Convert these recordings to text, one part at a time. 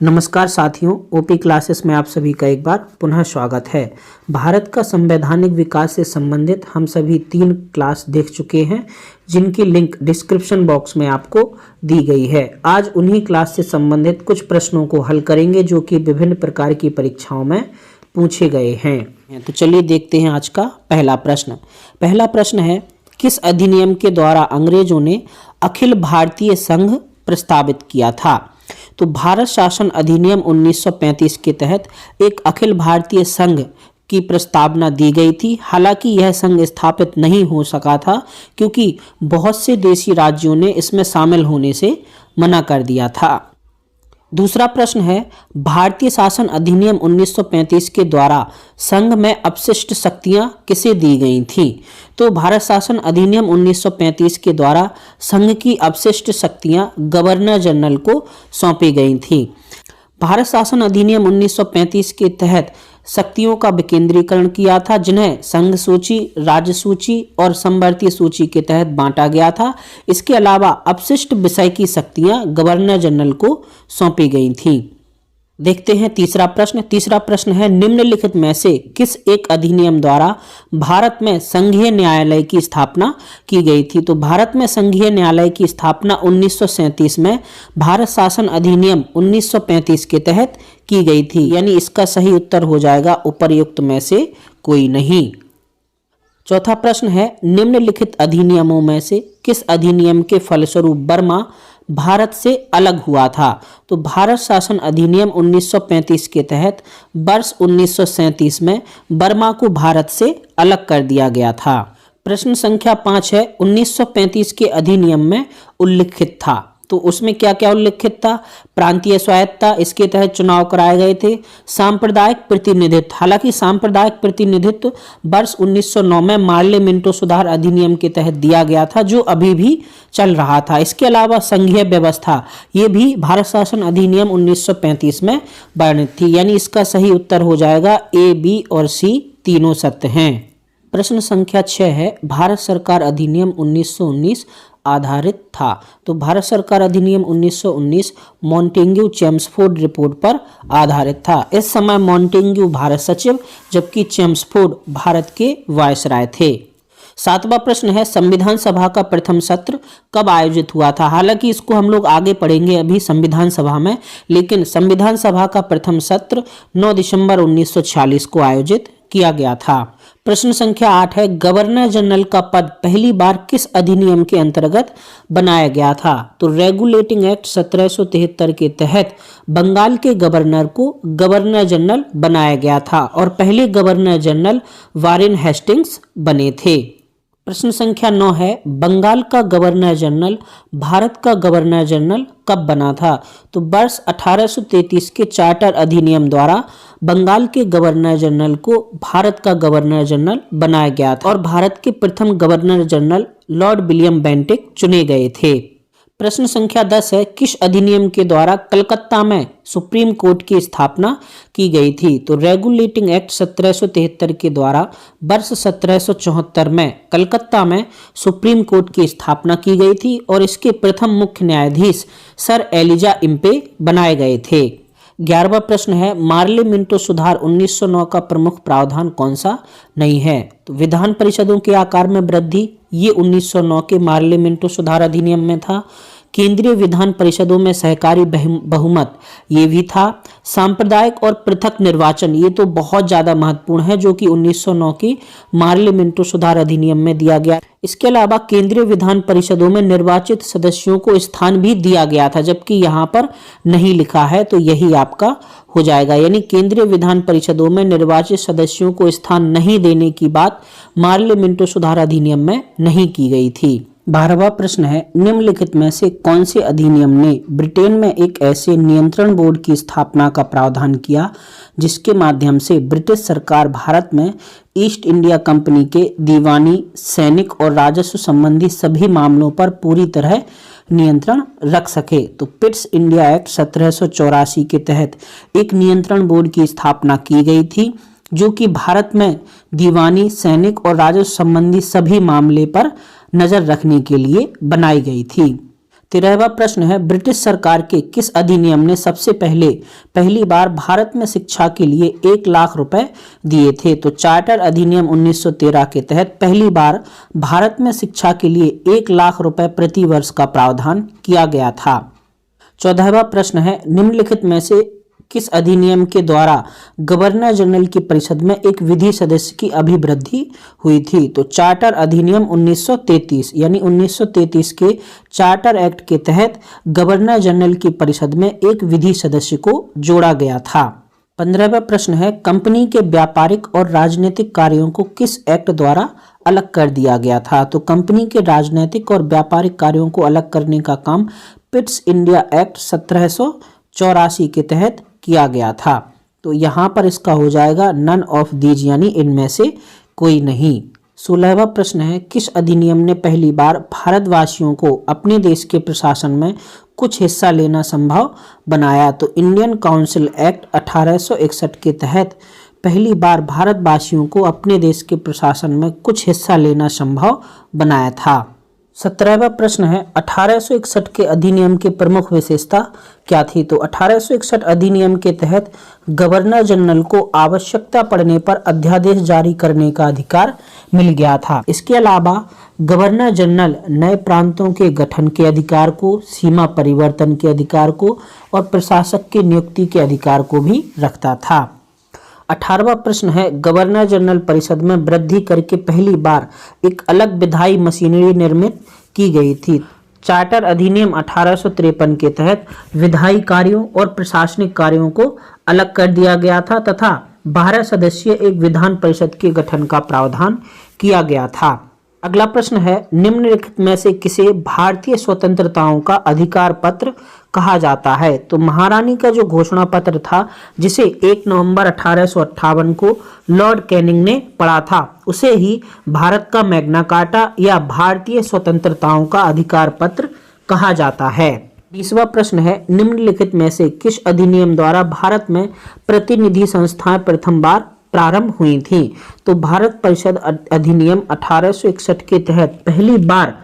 नमस्कार साथियों, OP classes में आप सभी का एक बार पुनः स्वागत है। भारत का संवैधानिक विकास से संबंधित हम सभी 3 क्लास देख चुके हैं, जिनकी लिंक डिस्क्रिप्शन बॉक्स में आपको दी गई है। आज उन्हीं क्लास से संबंधित कुछ प्रश्नों को हल करेंगे जो कि विभिन्न प्रकार की परीक्षाओं में पूछे गए हैं। तो चलिए देखते हैं आज का पहला प्रश्न। पहला प्रश्न है, किस अधिनियम के द्वारा अंग्रेजों ने अखिल भारतीय संघ प्रस्तावित किया था? तो भारत शासन अधिनियम 1935 के तहत एक अखिल भारतीय संघ की प्रस्तावना दी गई थी। हालांकि यह संघ स्थापित नहीं हो सका था क्योंकि बहुत से देशी राज्यों ने इसमें शामिल होने से मना कर दिया था। दूसरा प्रश्न है, भारतीय शासन अधिनियम 1935 के द्वारा संघ में अपशिष्ट शक्तियां किसे दी गई थीं? तो भारत शासन अधिनियम 1935 के द्वारा संघ की अपशिष्ट शक्तियां गवर्नर जनरल को सौंपी गई थीं। भारत शासन अधिनियम 1935 के तहत शक्तियों का विकेंद्रीकरण किया था, जिन्हें संघ सूची, राज्य सूची और समवर्ती सूची के तहत बांटा गया था। इसके अलावा अपशिष्ट विषय की शक्तियां गवर्नर जनरल को सौंपी गई थीं। देखते हैं तीसरा प्रश्न। तीसरा प्रश्न है, निम्नलिखित में से किस एक अधिनियम द्वारा भारत में संघीय न्यायालय की स्थापना की गई थी? तो भारत में संघीय न्यायालय की स्थापना 1937 में भारत शासन अधिनियम 1935 के तहत की गई थी। यानी इसका सही उत्तर हो जाएगा उपर्युक्त में से कोई नहीं। चौथा प्रश्न है, निम्नलिखित अधिनियमों में से किस अधिनियम के फलस्वरूप बर्मा भारत से अलग हुआ था? तो भारत शासन अधिनियम 1935 के तहत वर्ष 1937 में बर्मा को भारत से अलग कर दिया गया था। प्रश्न संख्या 5 है, 1935 के अधिनियम में उल्लिखित था, तो उसमें क्या क्या उल्लिखित था? प्रांतीय स्वायत्ता, इसके तहत चुनाव कराए गए थे। सांप्रदायिक प्रतिनिधित्व, हालांकि सांप्रदायिक प्रतिनिधित्व वर्ष 1909 में मार्ले मिंटो सुधार अधिनियम के तहत दिया गया था, जो अभी भी चल रहा था। इसके अलावा संघीय व्यवस्था, ये भी भारत शासन अधिनियम 1935 में वर्णित थी। यानी इसका सही उत्तर हो जाएगा ए, बी और सी तीनों सत्य हैं। प्रश्न संख्या 6 है, भारत सरकार अधिनियम 1919 आधारित था। तो भारत सरकार अधिनियम 1919 मॉन्टेग्यू चेम्सफोर्ड रिपोर्ट पर आधारित था। इस समय मॉन्टेग्यू भारत सचिव जबकि चेम्सफोर्ड भारत के वायसराय थे। 7वां प्रश्न है, संविधान सभा का प्रथम सत्र कब आयोजित हुआ था? हालांकि इसको हम लोग आगे पढ़ेंगे अभी संविधान सभा में, लेकिन संविधान सभा का प्रथम सत्र 9 दिसंबर 1946 को आयोजित किया गया था। प्रश्न संख्या 8 है, गवर्नर जनरल का पद पहली बार किस अधिनियम के अंतर्गत बनाया गया था? तो रेगुलेटिंग एक्ट 1773 के तहत बंगाल के गवर्नर को गवर्नर जनरल बनाया गया था और पहले गवर्नर जनरल वारेन हेस्टिंग्स बने थे। प्रश्न संख्या 9 है, बंगाल का गवर्नर जनरल भारत का गवर्नर जनरल कब बना था? तो वर्ष 1833 के चार्टर अधिनियम द्वारा बंगाल के गवर्नर जनरल को भारत का गवर्नर जनरल बनाया गया था और भारत के प्रथम governor general Lord William Bentinck चुने गए थे। प्रश्न संख्या 10 है, किस अधिनियम के द्वारा कलकत्ता में सुप्रीम कोर्ट की स्थापना की गई थी? तो रेगुलेटिंग एक्ट 1773 के द्वारा वर्ष 1774 में कलकत्ता में सुप्रीम कोर्ट की स्थापना की गई थी और इसके प्रथम मुख्य न्यायाधीश सर एलिजा इम्पे बनाए गए थे। 11वां प्रश्न है, मार्ले मिंटो सुधार 1909 का प्रमुख प्रावधान कौन सा नहीं है? तो विधान परिषदों के आकार में वृद्धि, ये 1909 के मार्ले मिंटो सुधार अधिनियम में था। केंद्रीय विधान परिषदों में सहकारी बहुमत, ये भी था। सांप्रदायिक और पृथक निर्वाचन, ये तो बहुत ज़्यादा महत्वपूर्ण है, जो कि 1909 की मार्ले मिंटो सुधार अधिनियम में दिया गया। इसके अलावा केंद्रीय विधान परिषदों में निर्वाचित सदस्यों को स्थान भी दिया गया था, जबकि यहाँ पर नहीं लिखा है, तो यही आपका हो जाएगा। यानी केंद्रीय विधान परिषदों में निर्वाचित सदस्यों को स्थान नहीं देने की बात मार्ले मिंटो सुधार अधिनियम में नहीं की गई थी। 12वां प्रश्न है, निम्नलिखित में से कौन से अधिनियम ने ब्रिटेन में एक ऐसे नियंत्रण बोर्ड की स्थापना का प्रावधान किया जिसके माध्यम से ब्रिटिश सरकार भारत में ईस्ट इंडिया कंपनी के दीवानी, सैनिक और राजस्व संबंधी सभी मामलों पर पूरी तरह नियंत्रण रख सके? तो पिट्स इंडिया एक्ट 1784 के तहत एक नियंत्रण बोर्ड की स्थापना की गई थी, जो कि भारत में दीवानी, सैनिक और राजस्व संबंधी सभी मामले पर नजर रखने के लिए बनाई गई थी। 13वां प्रश्न है, ब्रिटिश सरकार के किस अधिनियम ने सबसे पहली बार भारत में शिक्षा के लिए 1 लाख रुपए दिए थे? तो चार्टर अधिनियम 1913 के तहत पहली बार भारत में शिक्षा के लिए 1 लाख रुपए प्रति वर्ष का प्रावधान किया गया था। 14वां प्रश्न है, निम्नलिखित में से किस अधिनियम के द्वारा गवर्नर जनरल की परिषद में एक विधि सदस्य की अभिवृद्धि हुई थी? तो चार्टर अधिनियम 1933 यानी 1933 के चार्टर एक्ट के तहत गवर्नर जनरल की परिषद में एक विधि सदस्य को जोड़ा गया था। 15वां प्रश्न है, कंपनी के व्यापारिक और राजनीतिक कार्यों को किस एक्ट द्वारा अलग कर दिया गया था? तो कंपनी के राजनीतिक और व्यापारिक कार्यों को अलग करने का काम पिट्स इंडिया एक्ट 1784 के तहत किया गया था। तो यहाँ पर इसका हो जाएगा नन ऑफ दीज यानी इनमें से कोई नहीं। 16वां प्रश्न है, किस अधिनियम ने पहली बार भारतवासियों को अपने देश के प्रशासन में कुछ हिस्सा लेना संभव बनाया? तो इंडियन काउंसिल एक्ट 1861 के तहत पहली बार भारतवासियों को अपने देश के प्रशासन में कुछ हिस्सा लेना संभव बनाया था। 17वां प्रश्न है, 1861 के अधिनियम की प्रमुख विशेषता क्या थी? तो 1861 अधिनियम के तहत गवर्नर जनरल को आवश्यकता पड़ने पर अध्यादेश जारी करने का अधिकार मिल गया था। इसके अलावा गवर्नर जनरल नए प्रांतों के गठन के अधिकार को, सीमा परिवर्तन के अधिकार को और प्रशासक की नियुक्ति के अधिकार को भी रखता था। 18वां प्रश्न है, गवर्नर जनरल परिषद में वृद्धि करके पहली बार एक अलग विधायी मशीनरी निर्मित की गई थी। चार्टर अधिनियम 1853 के तहत विधायी कार्यों और प्रशासनिक कार्यों को अलग कर दिया गया था तथा 12 सदस्यीय एक विधान परिषद के गठन का प्रावधान किया गया था। अगला प्रश्न है, निम्नलिखित में से किसे भारतीय स्वतंत्रताओं का अधिकार पत्र कहा जाता है? तो महारानी का जो घोषणा पत्र था जिसे 1 नवंबर 1858 को लॉर्ड कैनिंग ने पढ़ा था, उसे ही भारत का मैग्ना कार्टा या भारतीय स्वतंत्रताओं का अधिकार पत्र कहा जाता है। 20वां प्रश्न है, निम्नलिखित में से किस अधिनियम द्वारा भारत में प्रतिनिधि संस्थाएं प्रथम बार प्रारंभ हुई थी? तो भारत परिषद अधिनियम 1861 के तहत पहली बार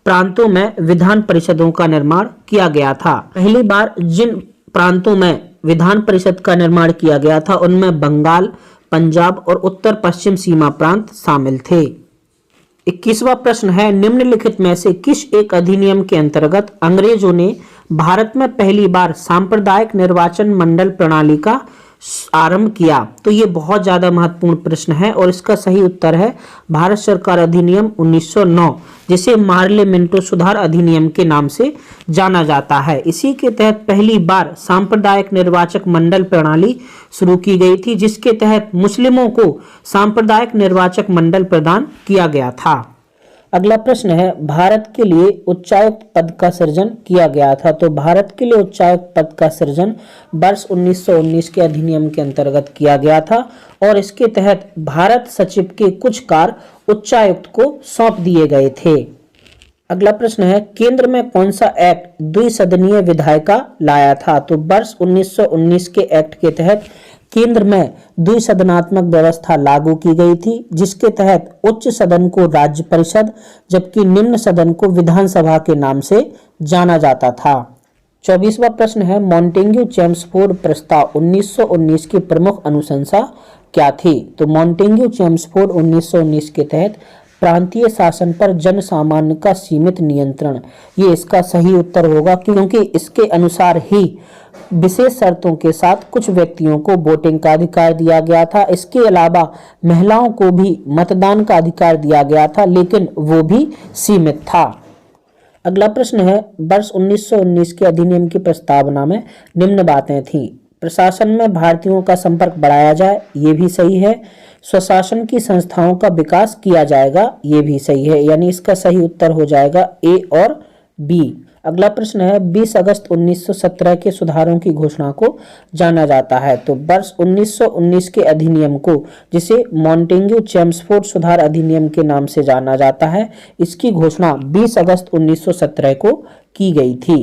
प्रांतों में विधान परिषदों का निर्माण किया गया था। पहली बार जिन प्रांतों में विधान परिषद का निर्माण किया गया था उनमें बंगाल, पंजाब और उत्तर पश्चिम सीमा प्रांत शामिल थे। 21वां प्रश्न है, निम्नलिखित में से किस एक अधिनियम के अंतर्गत अंग्रेजों ने भारत में पहली बार सांप्रदायिक निर्वाचन मंडल प्रणाली का आरंभ किया? तो ये बहुत ज्यादा महत्वपूर्ण प्रश्न है और इसका सही उत्तर है भारत सरकार अधिनियम 1909, जिसे मार्ले मिंटो सुधार अधिनियम के नाम से जाना जाता है। इसी के तहत पहली बार सांप्रदायिक निर्वाचक मंडल प्रणाली शुरू की गई थी, जिसके तहत मुस्लिमों को सांप्रदायिक निर्वाचक मंडल प्रदान किया गया था। अगला प्रश्न है, भारत के लिए उच्चायुक्त पद का सृजन किया गया था? तो भारत के लिए उच्चायुक्त पद का सृजन वर्ष 1919 के अधिनियम के अंतर्गत किया गया था और इसके तहत भारत सचिव के कुछ कार्य उच्चायुक्त को सौंप दिए गए थे। अगला प्रश्न है, केंद्र में कौन सा एक्ट द्विसदनीय विधायिका लाया था? तो वर्ष 1919 के एक्ट के तहत केंद्र में द्विसदनात्मक व्यवस्था लागू की गई थी, जिसके तहत उच्च सदन को राज्य परिषद जबकि निम्न सदन को विधानसभा के नाम से जाना जाता था। 24वां प्रश्न है, मॉन्टेग्यू चेम्सफोर्ड प्रस्ताव 1919 की प्रमुख अनुशंसा क्या थी? तो मॉन्टेग्यू चेम्सफोर्ड 1919 के तहत प्रांतीय शासन पर जन सामान्य का सीमित नियंत्रण, ये इसका सही उत्तर होगा क्योंकि इसके अनुसार ही विशेष शर्तों के साथ कुछ व्यक्तियों को वोटिंग का अधिकार दिया गया था। इसके अलावा महिलाओं को भी मतदान का अधिकार दिया गया था, लेकिन वो भी सीमित था। अगला प्रश्न है, वर्ष 1919 के अधिनियम की प्रस्तावना में निम्न बातें थीं। प्रशासन में भारतीयों का संपर्क बढ़ाया जाए, ये भी सही है। स्वशासन की संस्थाओं का विकास किया जाएगा, ये भी सही है, यानी इसका सही उत्तर हो जाएगा ए और बी। अगला प्रश्न है, 20 अगस्त 1917 के सुधारों की घोषणा को जाना जाता है? तो वर्ष 1919 के अधिनियम को, जिसे मॉन्टेग्यू चेम्सफोर्ड सुधार अधिनियम के नाम से जाना जाता है, इसकी घोषणा 20 अगस्त 1917 को की गई थी।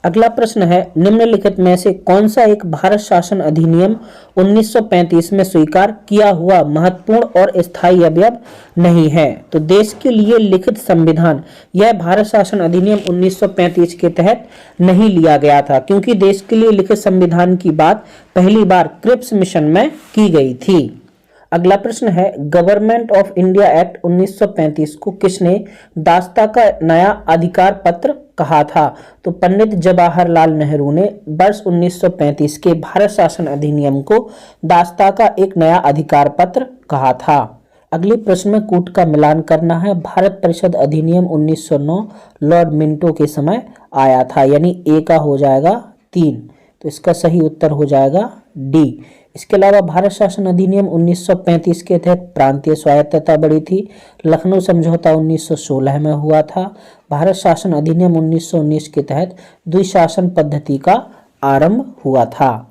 अगला प्रश्न है, निम्नलिखित में से कौन सा एक भारत शासन अधिनियम 1935 में स्वीकार किया हुआ महत्वपूर्ण और स्थायी अवयव नहीं है? तो देश के लिए लिखित संविधान यह भारत शासन अधिनियम 1935 के तहत नहीं लिया गया था, क्योंकि देश के लिए लिखित संविधान की बात पहली बार क्रिप्स मिशन में की गई थी। अगला प्रश्न है, गवर्नमेंट ऑफ इंडिया एक्ट 1935 को किसने दास्ता का नया अधिकार पत्र कहा था? तो पंडित जवाहरलाल नेहरू ने वर्ष 1935 के भारत शासन अधिनियम को दास्ता का एक नया अधिकार पत्र कहा था। अगले प्रश्न में कूट का मिलान करना है। भारत परिषद अधिनियम 1909 लॉर्ड मिंटो के समय आया था, यानी ए का हो जाएगा 3, तो इसका सही उत्तर हो जाएगा डी। इसके अलावा भारत शासन अधिनियम 1935 के तहत प्रांतीय स्वायत्तता बढ़ी थी। लखनऊ समझौता 1916 में हुआ था। भारत शासन अधिनियम 1919 के तहत द्विशासन पद्धति का आरंभ हुआ था।